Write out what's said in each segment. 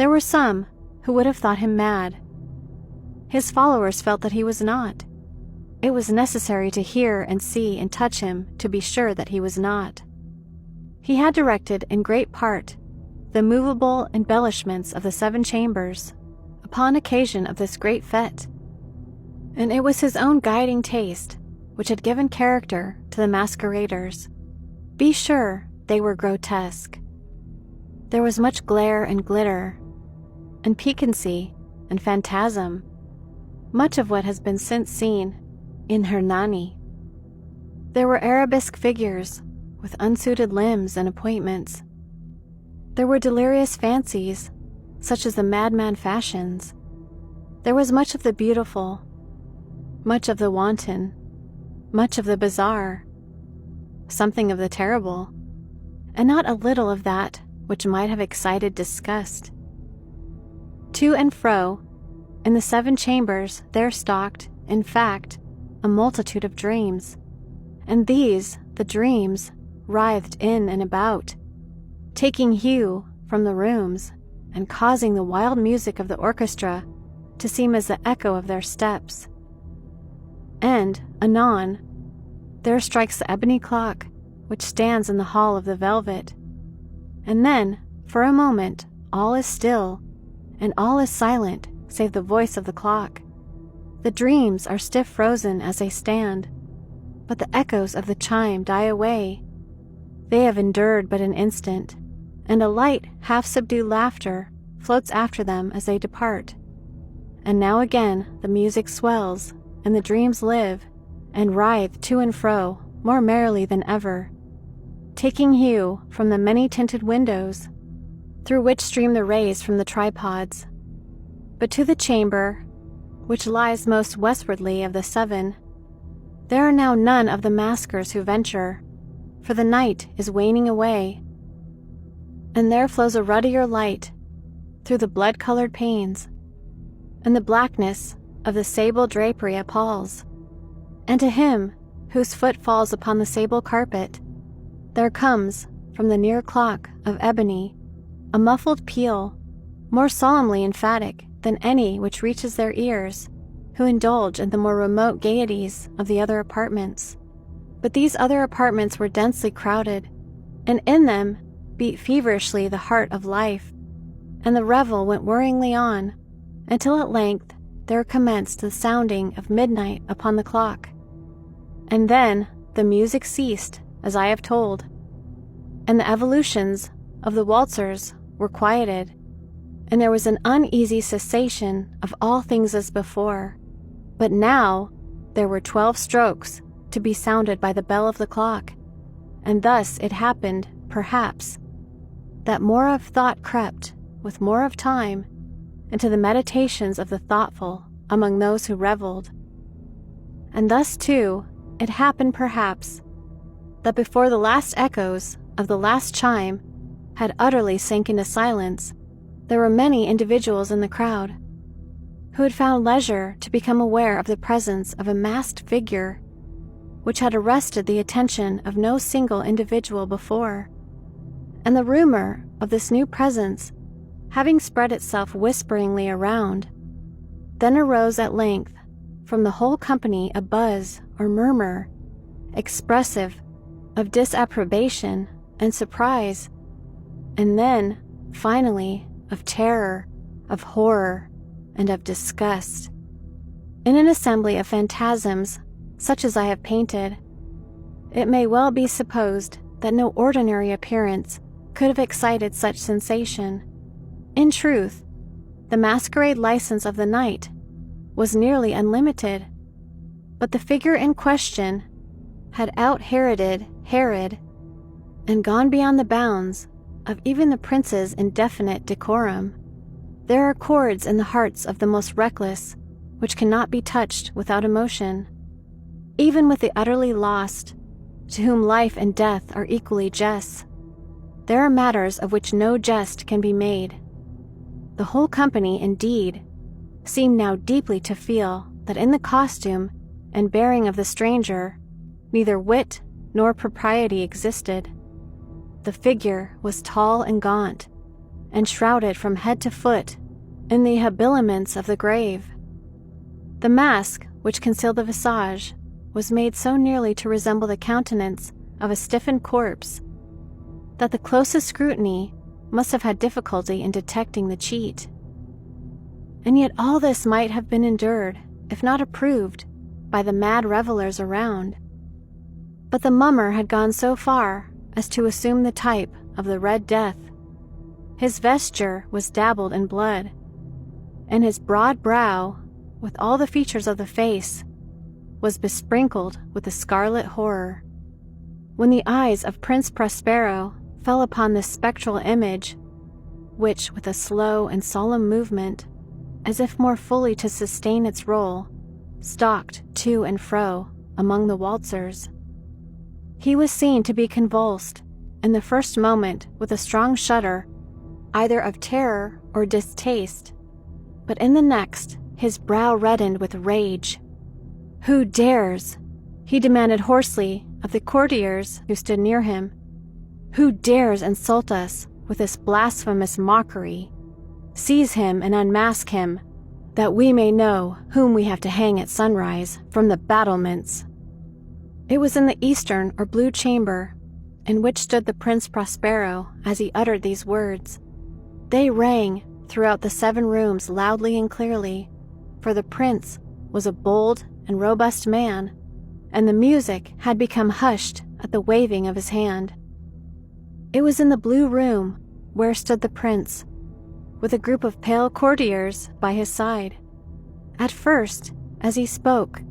There were some who would have thought him mad. His followers felt that he was not. It was necessary to hear and see and touch him to be sure that he was not. He had directed in great part the movable embellishments of the 7 chambers upon occasion of this great fete, and it was his own guiding taste which had given character to the masqueraders. Be sure they were grotesque. There was much glare and glitter, and piquancy and phantasm, much of what has been since seen in Hernani. There were arabesque figures with unsuited limbs and appointments. There were delirious fancies, such as the madman fashions. There was much of the beautiful, much of the wanton, much of the bizarre, something of the terrible, and not a little of that which might have excited disgust. To and fro, in the 7 chambers there stalked, in fact, a multitude of dreams, and these, the dreams, writhed in and about, taking hue from the rooms and causing the wild music of the orchestra to seem as the echo of their steps. And, anon, there strikes the ebony clock which stands in the hall of the velvet, and then, for a moment, all is still, and all is silent save the voice of the clock. The dreams are stiff frozen as they stand, but the echoes of the chime die away. They have endured but an instant, and a light, half-subdued laughter floats after them as they depart. And now again the music swells, and the dreams live, and writhe to and fro more merrily than ever, taking hue from the many-tinted windows, through which stream the rays from the tripods. But to the chamber, which lies most westwardly of the 7, there are now none of the maskers who venture, for the night is waning away, and there flows a ruddier light through the blood-colored panes, and the blackness of the sable drapery appalls, and to him whose foot falls upon the sable carpet, there comes, from the near clock of ebony, a muffled peal, more solemnly emphatic than any which reaches their ears, who indulge in the more remote gaieties of the other apartments. But these other apartments were densely crowded, and in them beat feverishly the heart of life, and the revel went whirringly on, until at length there commenced the sounding of midnight upon the clock. And then the music ceased, as I have told, and the evolutions of the waltzers were quieted, and there was an uneasy cessation of all things as before. But now there were 12 strokes to be sounded by the bell of the clock, and thus it happened, perhaps, that more of thought crept, with more of time, into the meditations of the thoughtful among those who revelled. And thus, too, it happened, perhaps, that before the last echoes of the last chime had utterly sank into silence, there were many individuals in the crowd who had found leisure to become aware of the presence of a masked figure which had arrested the attention of no single individual before. And the rumor of this new presence, having spread itself whisperingly around, then arose at length from the whole company a buzz or murmur, expressive of disapprobation and surprise, and then, finally, of terror, of horror, and of disgust. In an assembly of phantasms such as I have painted, it may well be supposed that no ordinary appearance could have excited such sensation. In truth, the masquerade license of the night was nearly unlimited, but the figure in question had out-Heroded Herod, and gone beyond the bounds of even the prince's indefinite decorum. There are chords in the hearts of the most reckless which cannot be touched without emotion, even with the utterly lost, to whom life and death are equally jests. There are matters of which no jest can be made. The whole company, indeed, seemed now deeply to feel that in the costume and bearing of the stranger neither wit nor propriety existed. The figure was tall and gaunt, and shrouded from head to foot in the habiliments of the grave. The mask, which concealed the visage, was made so nearly to resemble the countenance of a stiffened corpse that the closest scrutiny must have had difficulty in detecting the cheat. And yet all this might have been endured, if not approved, by the mad revelers around. But the mummer had gone so far as to assume the type of the Red Death. His vesture was dabbled in blood, and his broad brow, with all the features of the face, was besprinkled with the scarlet horror. When the eyes of Prince Prospero fell upon this spectral image, which, with a slow and solemn movement, as if more fully to sustain its role, stalked to and fro among the waltzers, he was seen to be convulsed, in the first moment with a strong shudder, either of terror or distaste, but in the next his brow reddened with rage. "Who dares," he demanded hoarsely of the courtiers who stood near him, "who dares insult us with this blasphemous mockery? Seize him and unmask him, that we may know whom we have to hang at sunrise from the battlements." It was in the eastern or blue chamber, in which stood the Prince Prospero as he uttered these words. They rang throughout the 7 rooms loudly and clearly, for the prince was a bold and robust man, and the music had become hushed at the waving of his hand. It was in the blue room where stood the prince, with a group of pale courtiers by his side. At first, as he spoke,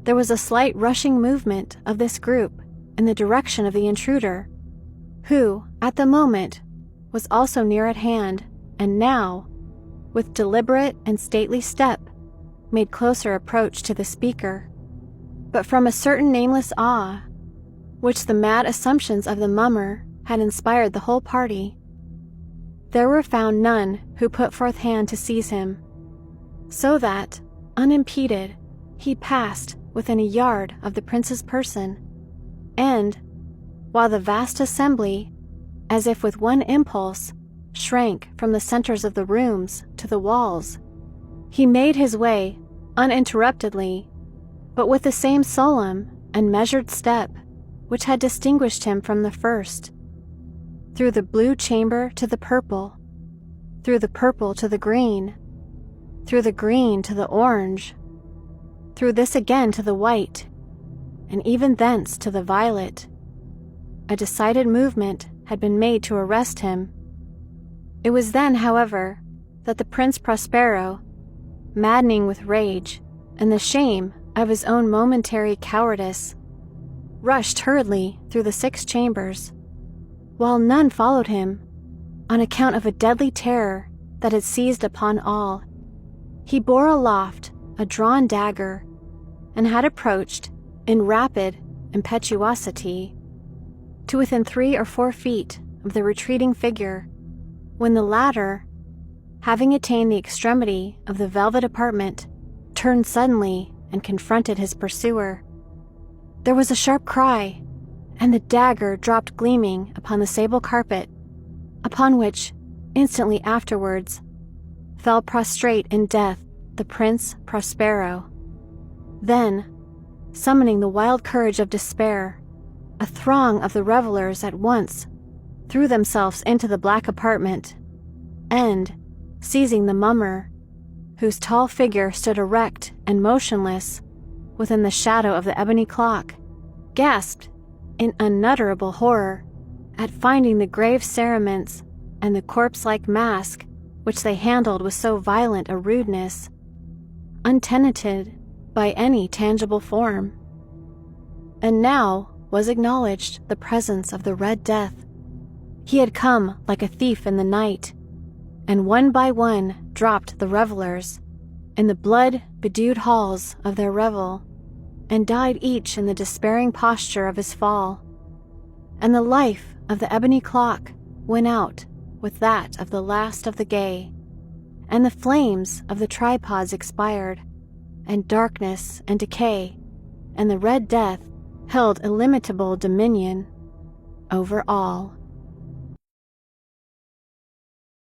there was a slight rushing movement of this group in the direction of the intruder, who, at the moment, was also near at hand, and now, with deliberate and stately step, made closer approach to the speaker. But from a certain nameless awe, which the mad assumptions of the mummer had inspired the whole party, there were found none who put forth hand to seize him, so that, unimpeded, he passed within a yard of the prince's person, and, while the vast assembly, as if with one impulse, shrank from the centers of the rooms to the walls, he made his way uninterruptedly, but with the same solemn and measured step which had distinguished him from the first, through the blue chamber to the purple, through the purple to the green, through the green to the orange, through this again to the white, and even thence to the violet. A decided movement had been made to arrest him. It was then, however, that the Prince Prospero, maddening with rage and the shame of his own momentary cowardice, rushed hurriedly through the 6 chambers, while none followed him, on account of a deadly terror that had seized upon all. He bore aloft a drawn dagger, and had approached, in rapid impetuosity, to within 3 or 4 feet of the retreating figure, when the latter, having attained the extremity of the velvet apartment, turned suddenly and confronted his pursuer. There was a sharp cry, and the dagger dropped gleaming upon the sable carpet, upon which, instantly afterwards, fell prostrate in death the Prince Prospero. Then, summoning the wild courage of despair, a throng of the revelers at once threw themselves into the black apartment, and, seizing the mummer, whose tall figure stood erect and motionless within the shadow of the ebony clock, gasped in unutterable horror at finding the grave cerements and the corpse-like mask which they handled with so violent a rudeness, untenanted by any tangible form. And now was acknowledged the presence of the Red Death. He had come like a thief in the night, and one by one dropped the revelers in the blood-bedewed halls of their revel, and died each in the despairing posture of his fall. And the life of the ebony clock went out with that of the last of the gay, and the flames of the tripods expired, and darkness and decay and the Red Death held illimitable dominion over all.